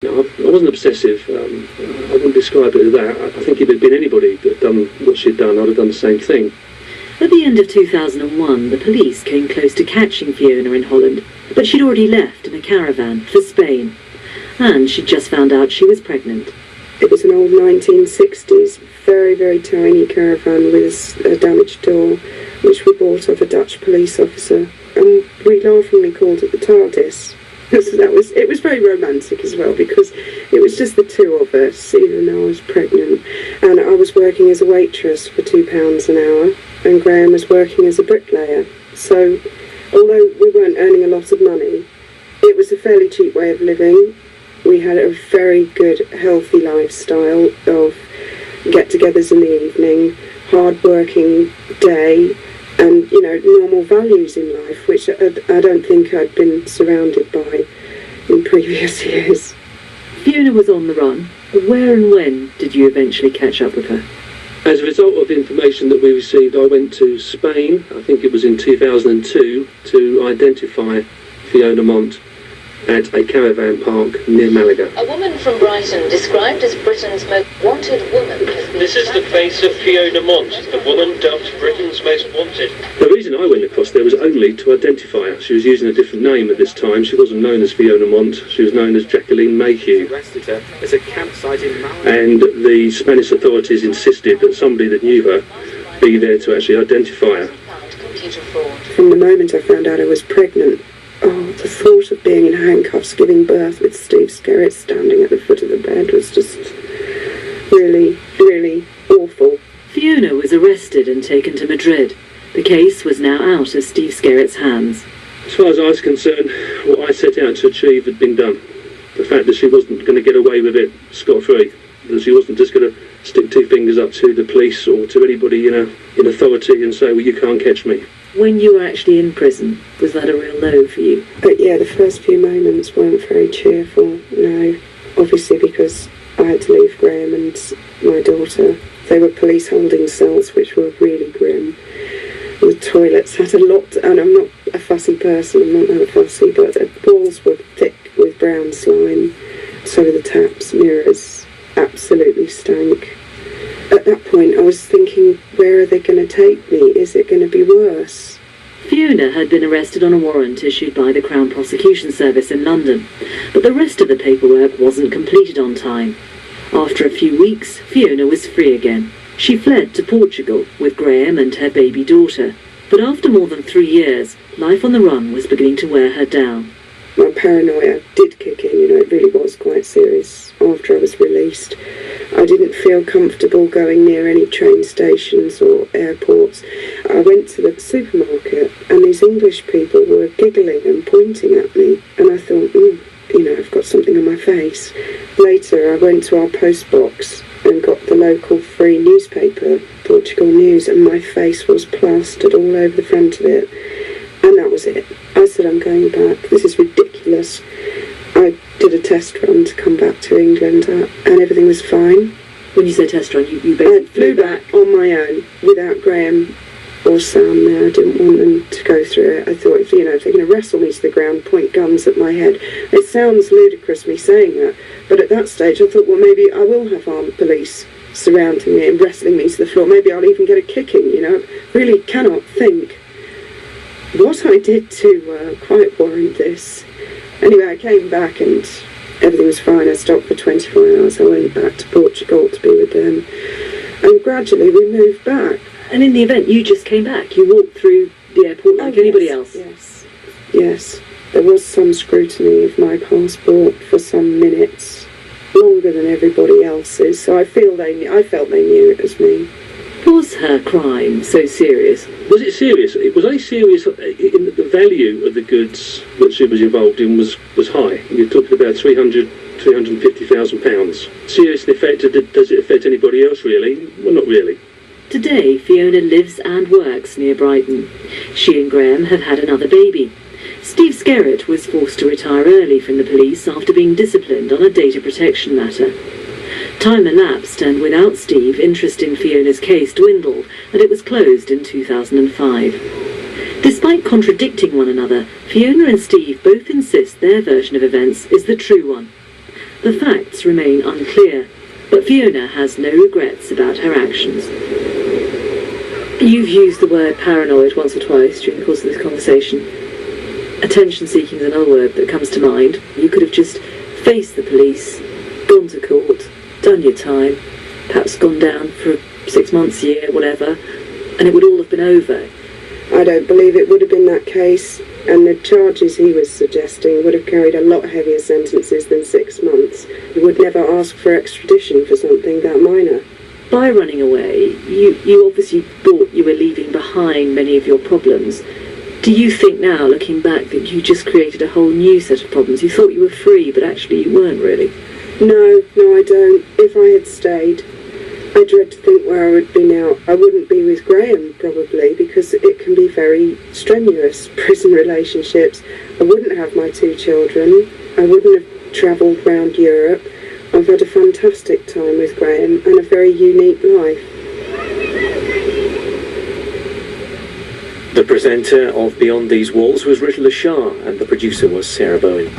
No, I wasn't obsessive. I wouldn't describe it as that. I think if it had been anybody that had done what she'd done, I'd have done the same thing. At the end of 2001, the police came close to catching Fiona in Holland, but she'd already left in a caravan for Spain. And she'd just found out she was pregnant. It was an old 1960s, very, very tiny caravan with a damaged door, which we bought off a Dutch police officer, and we laughingly called it the TARDIS. It was very romantic as well, because it was just the two of us, even though I was pregnant, and I was working as a waitress for £2 an hour, and Graham was working as a bricklayer. So, although we weren't earning a lot of money, it was a fairly cheap way of living. We had a very good, healthy lifestyle of get-togethers in the evening, hard-working day, and, normal values in life, which I don't think I'd been surrounded by in previous years. Fiona was on the run. Where and when did you eventually catch up with her? As a result of the information that we received, I went to Spain, I think it was in 2002, to identify Fiona Mont at a caravan park near Malaga. A woman from Brighton, described as Britain's most wanted woman, has been... This is the face of Fiona Mont, the woman dubbed Britain's most wanted. The reason I went across there was only to identify her. She was using a different name at this time. She wasn't known as Fiona Mont, she was known as Jacqueline Mayhew. Arrested her at a campsite in Malaga. And the Spanish authorities insisted that somebody that knew her be there to actually identify her. From the moment I found out I was pregnant, the thought of being in handcuffs giving birth with Steve Skerrett standing at the foot of the bed was just really, really awful. Fiona was arrested and taken to Madrid. The case was now out of Steve Skerrett's hands. As far as I was concerned, what I set out to achieve had been done. The fact that she wasn't going to get away with it scot-free, that she wasn't just going to stick two fingers up to the police or to anybody in authority and say, well, you can't catch me. When you were actually in prison, was that a real low for you? But yeah, the first few moments weren't very cheerful, no. Obviously because I had to leave Graham and my daughter. They were police holding cells which were really grim. The toilets had a lot, and I'm not a fussy person, I'm not that fussy, but the walls were thick with brown slime. So were the taps, mirrors, absolutely stank. At that point I was thinking, where are they going to take me? Is it going to be worse? Fiona had been arrested on a warrant issued by the Crown Prosecution Service in London, but the rest of the paperwork wasn't completed on time. After a few weeks, Fiona was free again. She fled to Portugal with Graham and her baby daughter, but after more than 3 years, life on the run was beginning to wear her down. My paranoia did kick in, it really was quite serious after I was released. I didn't feel comfortable going near any train stations or airports. I went to the supermarket and these English people were giggling and pointing at me, and I thought, I've got something on my face. Later I went to our post box and got the local free newspaper, Portugal News, and my face was plastered all over the front of it. And that was it. I said, I'm going back. This is ridiculous. I did a test run to come back to England, and everything was fine. When you say test run, you basically flew back on my own, without Graham or Sam there. I didn't want them to go through it. I thought, if they're going to wrestle me to the ground, point guns at my head. It sounds ludicrous, me saying that, but at that stage I thought, well, maybe I will have armed police surrounding me and wrestling me to the floor. Maybe I'll even get a kicking, Really cannot think what I did to quite warrant this. Anyway, I came back and everything was fine. I stopped for 24 hours. I went back to Portugal to be with them. And gradually we moved back. And in the event, you just came back. You walked through the airport like anybody else. Yes. There was some scrutiny of my passport for some minutes, longer than everybody else's. So I felt they knew it was me. Was her crime so serious? Was it serious? It was only serious in that the value of the goods that she was involved in was high. You're talking about £350,000. Seriously affected, does it affect anybody else really? Well, not really. Today, Fiona lives and works near Brighton. She and Graham have had another baby. Steve Skerrett was forced to retire early from the police after being disciplined on a data protection matter. Time elapsed, and without Steve, interest in Fiona's case dwindled, and it was closed in 2005. Despite contradicting one another, Fiona and Steve both insist their version of events is the true one. The facts remain unclear, but Fiona has no regrets about her actions. You've used the word paranoid once or twice during the course of this conversation. Attention-seeking is another word that comes to mind. You could have just faced the police, gone to court, done your time, perhaps gone down for 6 months, year, whatever, and it would all have been over. I don't believe it would have been that case, and the charges he was suggesting would have carried a lot heavier sentences than 6 months. He would never ask for extradition for something that minor. By running away, you obviously thought you were leaving behind many of your problems. Do you think now, looking back, that you just created a whole new set of problems? You thought you were free, but actually you weren't really. No, I don't. If I had stayed, I dread to think where I would be now. I wouldn't be with Graham, probably, because it can be very strenuous, prison relationships. I wouldn't have my 2 children. I wouldn't have travelled round Europe. I've had a fantastic time with Graham and a very unique life. The presenter of Beyond These Walls was Ritula Shah, and the producer was Sarah Bowen.